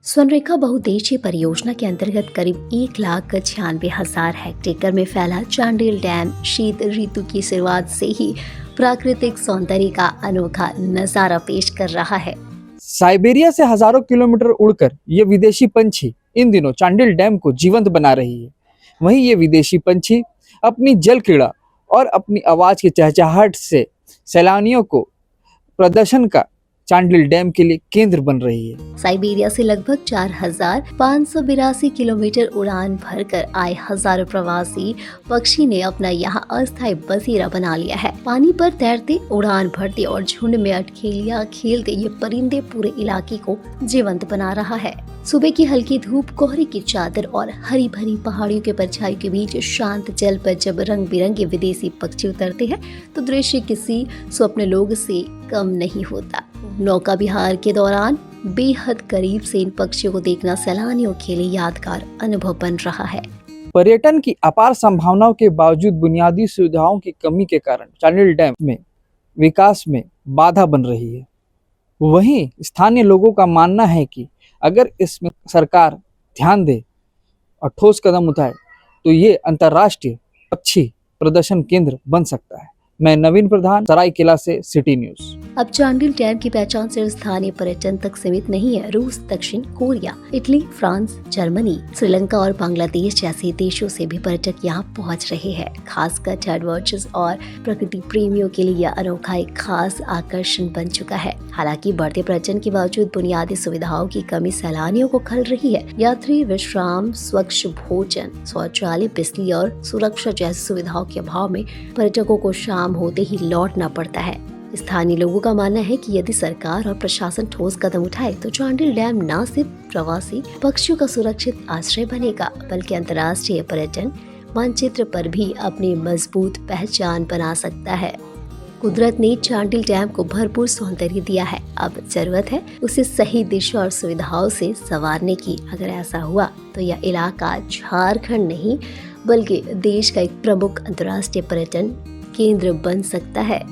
स्वनरेखा बहुउद्देशीय परियोजना के अंतर्गत करीब 1,96,000 हेक्टेयर में फैला चांडिल डैम शीत ऋतु की शुरुआत से ही प्राकृतिक सौंदर्य का अनोखा नजारा पेश कर रहा है। साइबेरिया से हजारों किलोमीटर उड़कर ये विदेशी पंछी इन दिनों चांडिल डैम को जीवंत बना रही है। वहीं ये विदेशी पंछी अपनी जल क्रीड़ा और अपनी आवाज की चहचहाहट से सैलानियों को प्रदर्शन का चांडिल डैम के लिए केंद्र बन रही है। साइबेरिया से लगभग 4,582 किलोमीटर उड़ान भरकर आए हजारों प्रवासी पक्षी ने अपना यहाँ अस्थायी बसेरा बना लिया है। पानी पर तैरते, उड़ान भरते और झुंड में अटखेलियां खेलते ये परिंदे पूरे इलाके को जीवंत बना रहा है। सुबह की हल्की धूप, कोहरे की चादर और हरी भरी पहाड़ियों के परछाई के बीच शांत जल पर जब रंग बिरंगे विदेशी पक्षी उतरते हैं तो दृश्य किसी स्वप्न लोक से कम नहीं होता। नौका विहार के दौरान बेहद करीब से इन पक्षियों को देखना सैलानियों के लिए यादगार अनुभव बन रहा है। पर्यटन की अपार संभावनाओं के बावजूद बुनियादी सुविधाओं की कमी के कारण चांडिल डैम में विकास में बाधा बन रही है। वहीं स्थानीय लोगों का मानना है कि अगर इसमें सरकार ध्यान दे और ठोस कदम उठाए तो ये अंतर्राष्ट्रीय पक्षी प्रदर्शन केंद्र बन सकता है। मैं नवीन प्रधान, सरायकेला से सिटी न्यूज। अब चांडिल डैम की पहचान सिर्फ स्थानीय पर्यटन तक सीमित नहीं है। रूस, दक्षिण Korea, Italy, France, Germany, Sri Lanka और बांग्लादेश जैसे देशों से भी पर्यटक यहाँ पहुँच रहे हैं। खासकर थर्ड वॉचर्स और प्रकृति प्रेमियों के लिए यह अनोखा एक खास आकर्षण बन चुका है। हालांकि बढ़ते पर्यटन के बावजूद बुनियादी सुविधाओं की कमी सैलानियों को खल रही है। यात्री विश्राम, स्वच्छ भोजन, शौचालय, बिजली और सुरक्षा जैसी सुविधाओं के अभाव में पर्यटकों को शाम होते ही लौटना पड़ता है। स्थानीय लोगों का मानना है कि यदि सरकार और प्रशासन ठोस कदम उठाए तो चांडिल डैम न सिर्फ प्रवासी पक्षियों का सुरक्षित आश्रय बनेगा बल्कि अंतर्राष्ट्रीय पर्यटन मानचित्र पर भी अपनी मजबूत पहचान बना सकता है। कुदरत ने चांडिल डैम को भरपूर सौंदर्य दिया है। अब जरूरत है उसे सही दिशा और सुविधाओं से संवारने की। अगर ऐसा हुआ तो यह इलाका झारखंड नहीं बल्कि देश का एक प्रमुख अंतर्राष्ट्रीय पर्यटन केंद्र बन सकता है।